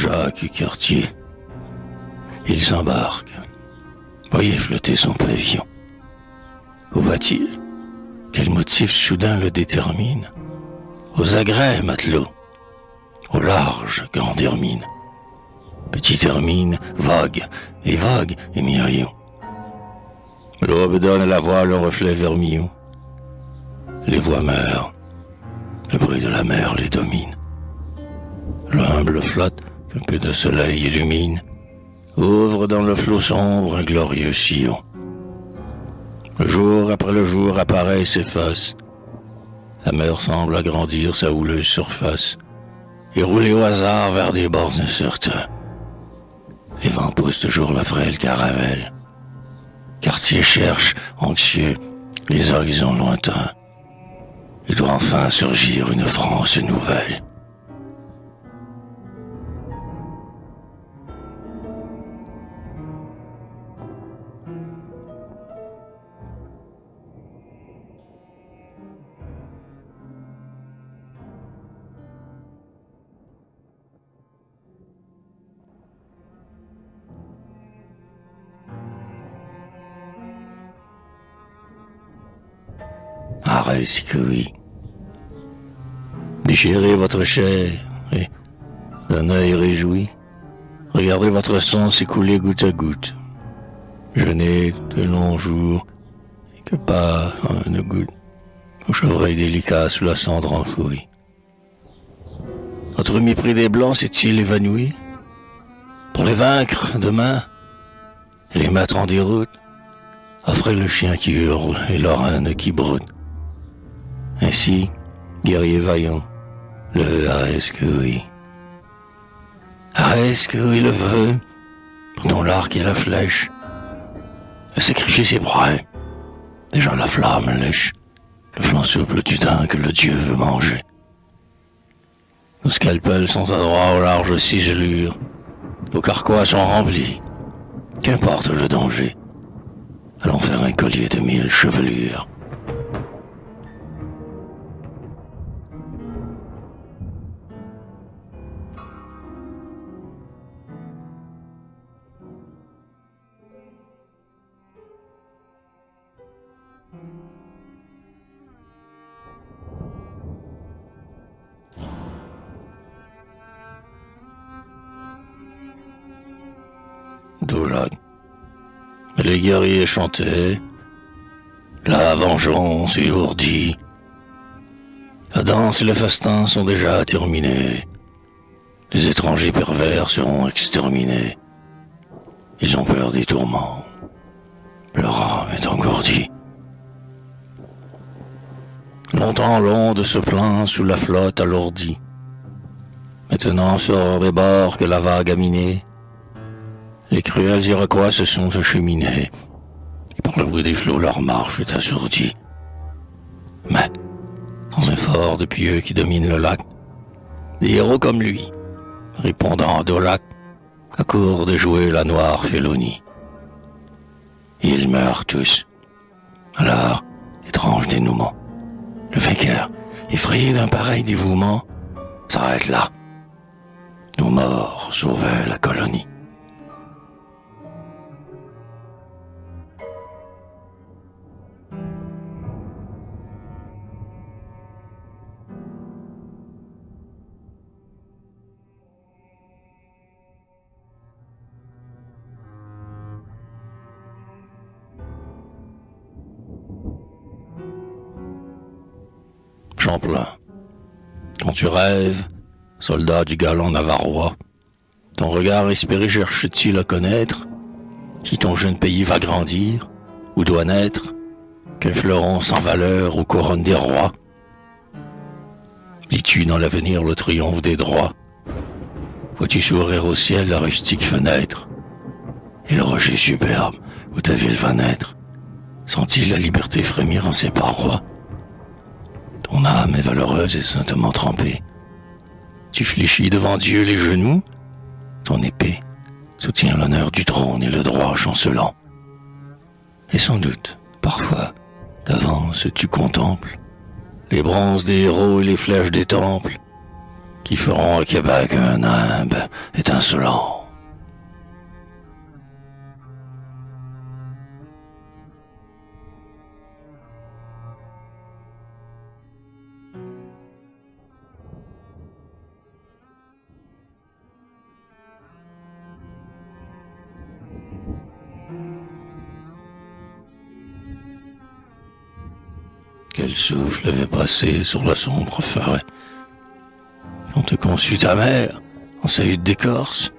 Jacques Cartier. Il s'embarque. Voyez flotter son pavillon. Où va-t-il? Quel motif soudain le détermine? Aux agrès, matelot. Au large, grande Hermine. Petite Hermine, vogue et Myrion. L'aube donne la voile au reflet vermillon. Les voix meurent. Le bruit de la mer les domine. L'humble flotte qu'un peu de soleil illumine ouvre dans le flot sombre un glorieux sillon. Le jour après le jour apparaît et s'efface. La mer semble agrandir sa houleuse surface et rouler au hasard vers des bords incertains. Les vents poussent toujours la frêle caravelle. Cartier cherche, anxieux, les horizons lointains. Il doit enfin surgir une France nouvelle. Arrête que oui. Déchirez votre chair et, d'un œil réjoui, regardez votre sang s'écouler goutte à goutte. Jeûnez de longs jours et que pas une goutte au chevreuil délicat sous la cendre enfouie. Votre mépris des Blancs s'est-il évanoui? Pour les vaincre demain et les mettre en déroute, offrez le chien qui hurle et l'oreine qui broute. Ainsi, guerrier vaillant, le Arès que oui. Arès que oui le veut, pour ton l'arc et la flèche. Le sacrifice est prêt, déjà la flamme lèche, le flanc souple du daim que le dieu veut manger. Nos scalpels sont adroits aux larges ciselures, nos carquois sont remplis, qu'importe le danger. Allons faire un collier de 1000 chevelures. Daulac. Les guerriers chantaient, la vengeance est ourdie. La danse et le festin sont déjà terminés. Les étrangers pervers seront exterminés. Ils ont peur des tourments. Leur âme est engourdie. Longtemps l'onde se plaint sous la flotte alourdie. Maintenant sort des bords que la vague a minés. Les cruels Iroquois se sont acheminés, et par le bruit des flots leur marche est assourdie. Mais, dans un fort de pieux qui domine le lac, des héros comme lui, répondant à Daulac, accourent de jouer la noire félonie. Ils meurent tous. Alors, étrange dénouement, le vainqueur, effrayé d'un pareil dévouement, s'arrête là. Nos morts sauvaient la colonie. Champlain. Quand tu rêves, soldat du galant navarrois, ton regard espéré cherche-t-il à connaître si ton jeune pays va grandir ou doit naître qu'un fleuron sans valeur aux couronnes des rois? Lis-tu dans l'avenir le triomphe des droits? Vois-tu s'ouvrir au ciel la rustique fenêtre et le rocher superbe où ta ville va naître? Sent-il la liberté frémir en ses parois? Ton âme est valeureuse et saintement trempée. Tu fléchis devant Dieu les genoux. Ton épée soutient l'honneur du trône et le droit chancelant. Et sans doute, parfois, d'avance tu contemples les bronzes des héros et les flèches des temples. qui feront au Québec un nimbe étincelant. Quel souffle avait passé sur la sombre forêt quand te conçut ta mère en sa hutte d'écorce?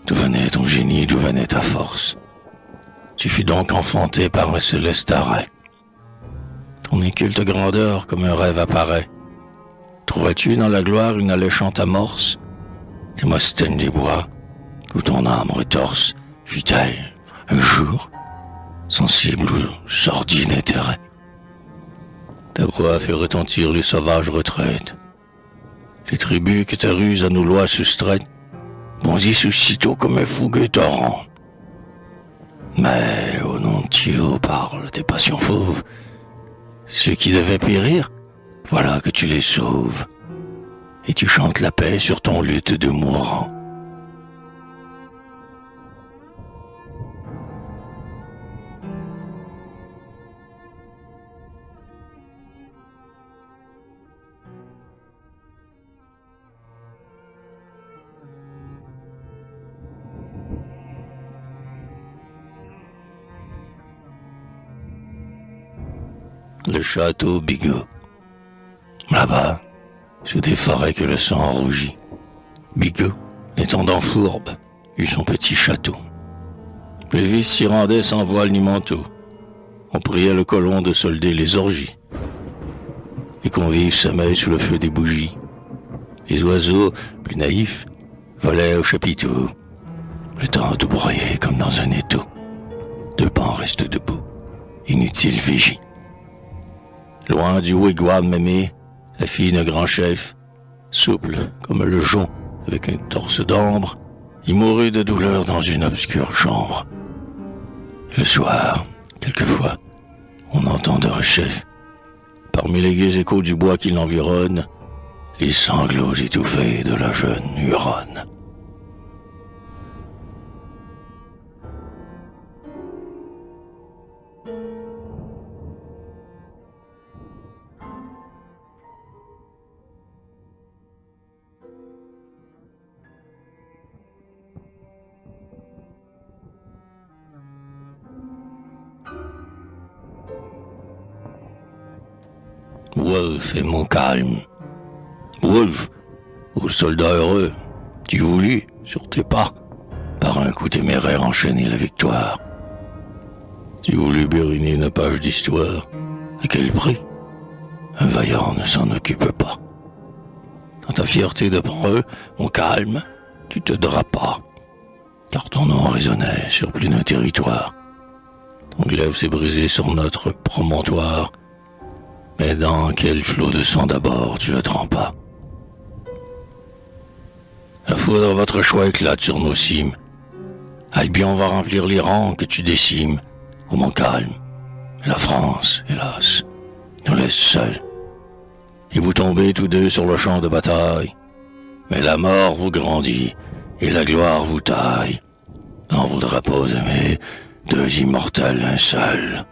D'où venait ton génie, d'où venait ta force? Tu fus donc enfanté par un céleste arrêt. Ton inculte grandeur comme un rêve apparaît. Trouves-tu dans la gloire une alléchante amorce? Démosthène des bois, où ton âme retorse, fut-elle, un jour, sensible ou sordide intérêt? Ta voix fait retentir les sauvages retraites. Les tribus que ta ruse à nos lois soustraites bondissent aussitôt comme un fougueux torrent. Mais au nom de Dieu parle tes passions fauves. Ceux qui devaient périr, voilà que tu les sauves. Et tu chantes la paix sur ton luth de mourant. Le château Bigot. Là-bas, sous des forêts que le sang rougit, Bigot, l'étendant fourbe, eut son petit château. Le vice s'y rendait sans voile ni manteau. On priait le colon de solder les orgies. Les convives sommeillent sous le feu des bougies. Les oiseaux, plus naïfs, volaient au chapiteau. Le temps tout broyé comme dans un étau. Deux pans restent debout, inutile vigie. Loin du wigwam aimé, la fille d'un grand chef, souple comme le jonc avec un torse d'ambre, y mourut de douleur dans une obscure chambre. Et le soir, quelquefois, on entend de rechef, parmi les gais échos du bois qui l'environne, les sanglots étouffés de la jeune Huronne. Wolfe et Montcalm. Wolfe, ô soldat heureux, tu voulus, sur tes pas, par un coup téméraire enchaîner la victoire. Tu voulus bériner une page d'histoire. À quel prix? Un vaillant ne s'en occupe pas. Dans ta fierté de preux, Montcalm, tu te drapas, car ton nom résonnait sur plus d'un territoire. Ton glaive s'est brisé sur notre promontoire. Mais dans quel flot de sang d'abord tu le trempas? La foudre de votre choix éclate sur nos cimes. Albion va remplir les rangs que tu décimes. Au Montcalm, et la France, hélas, nous laisse seuls. Et vous tombez tous deux sur le champ de bataille. Mais la mort vous grandit, et la gloire vous taille. Dans vos drapeaux aimés, deux immortels un seul.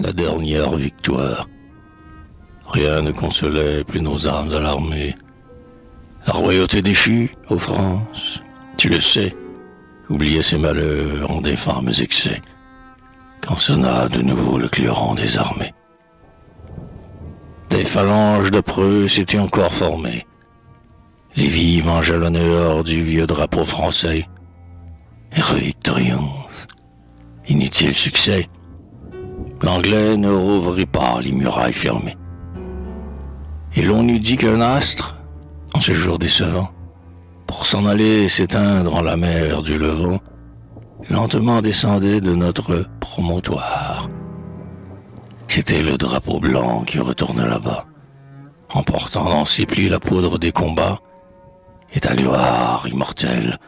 La dernière victoire. Rien ne consolait plus nos âmes de l'armée. La royauté déchue, ô France, tu le sais, oubliait ses malheurs en d'infâmes excès, quand sonna de nouveau le clairon des armées. Des phalanges de preux s'étaient encore formées. Les vives enjalonneurs du vieux drapeau français. Héroïque triomphe, inutile succès. L'Anglais ne rouvrit pas les murailles fermées. Et l'on eût dit qu'un astre, en ce jour décevant, pour s'en aller s'éteindre en la mer du Levant, lentement descendait de notre promontoire. C'était le drapeau blanc qui retournait là-bas, emportant dans ses plis la poudre des combats et ta gloire immortelle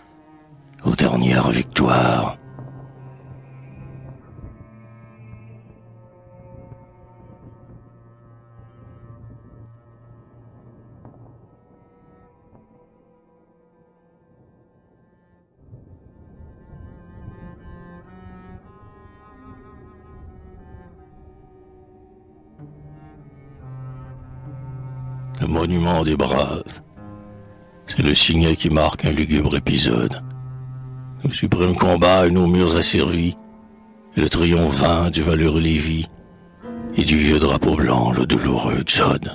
aux dernières victoires. Le monument des braves, c'est le signet qui marque un lugubre épisode. Le suprême combat et nos murs asservis, et le triomphe vain du valeureux Lévis, et du vieux drapeau blanc, le douloureux exode.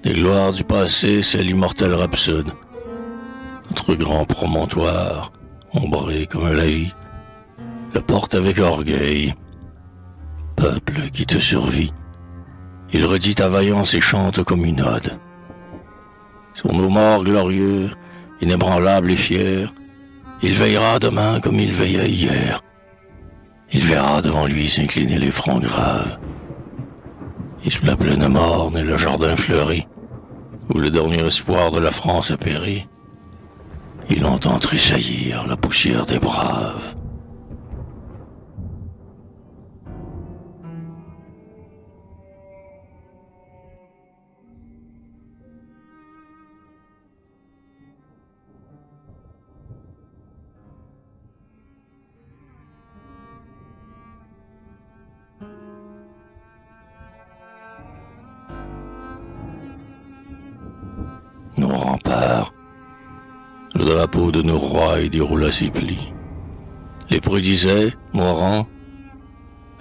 Les gloires du passé, c'est l'immortel rhapsode. Notre grand promontoire, ombré comme la vie, le porte avec orgueil. Peuple qui te survit, il redit ta vaillance et chante comme une ode. Sur nos morts glorieux, inébranlables et fiers, il veillera demain comme il veillait hier. Il verra devant lui s'incliner les fronts graves. Et sous la plaine morne et le jardin fleuri, où le dernier espoir de la France a péri, il entend tressaillir la poussière des braves. Nos remparts, le drapeau de nos rois y déroula ses plis. Les preux disaient, mourant,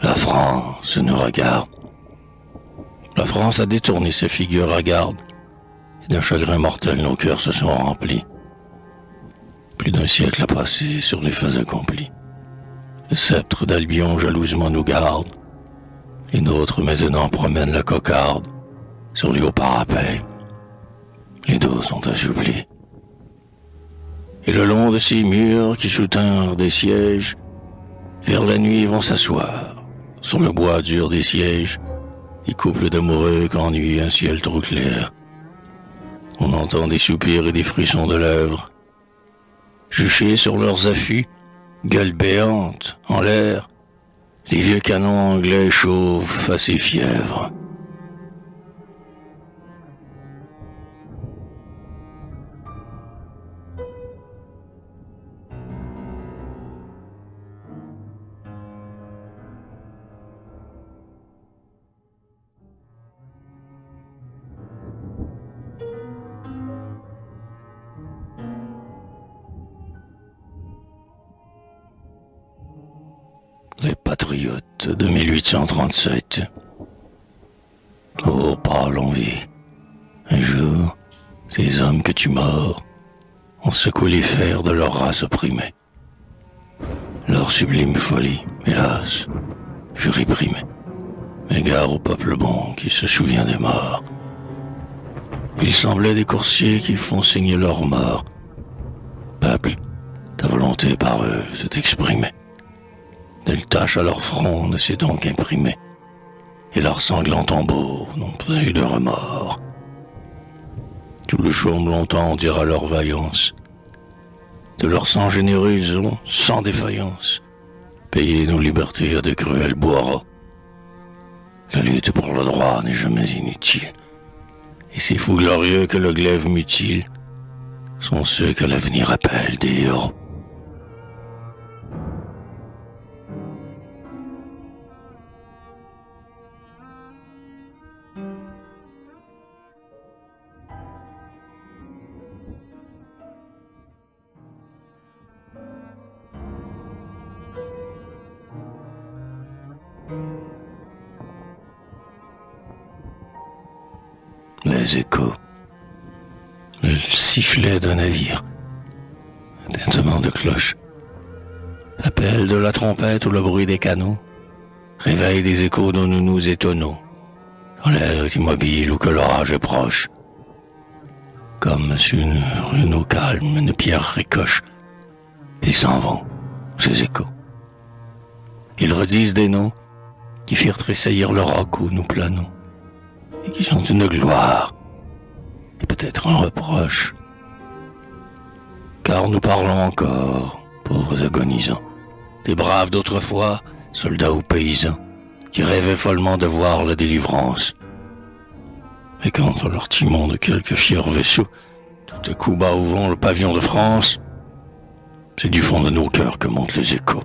la France nous regarde. La France a détourné ses figures hagardes, et d'un chagrin mortel nos cœurs se sont remplis. Plus d'un siècle a passé sur les faits accomplis. Le sceptre d'Albion jalousement nous garde, les nôtres maintenant promènent la cocarde sur les hauts parapets. Les dos sont assouplis. Et le long de ces murs qui soutinrent des sièges, vers la nuit vont s'asseoir, sur le bois dur des sièges, des couples d'amoureux qu'ennuie un ciel trop clair. On entend des soupirs et des frissons de lèvres. Juchés sur leurs affûts, gueules béantes en l'air, les vieux canons anglais chauffent à ses fièvres. Les patriotes de 1837. Oh, pâle envie. Un jour, ces hommes que tu mords ont secoué les fers de leur race opprimée. Leur sublime folie, hélas, fut réprimée. Mais gare au peuple bon qui se souvient des morts. Ils semblaient des coursiers qui font signer leur mort. Peuple, ta volonté par eux s'est exprimée. Telle tache à leur front ne s'est donc imprimée, et leurs sanglants tambours n'ont pas eu de remords. Tout le chaume longtemps dira leur vaillance. De leur sang généreux ils ont, sans défaillance, payé nos libertés à de cruels boiras. La lutte pour le droit n'est jamais inutile, et ces fous glorieux que le glaive mutile sont ceux que l'avenir appelle des héros. Les échos, le sifflet d'un navire, un tintement de cloche, l'appel de la trompette ou le bruit des canaux, réveil des échos dont nous nous étonnons, quand l'air est immobile ou que l'orage est proche. Comme une rune au calme, une pierre ricoche. Ils s'en vont, ces échos. Ils redisent des noms qui firent tressaillir le roc où nous planons, et qui sont une gloire, et peut-être un reproche. Car nous parlons encore, pauvres agonisants, des braves d'autrefois, soldats ou paysans, qui rêvaient follement de voir la délivrance. Mais quand sur leur timon de quelques fiers vaisseaux, tout à coup bas au vent le pavillon de France, c'est du fond de nos cœurs que montent les échos.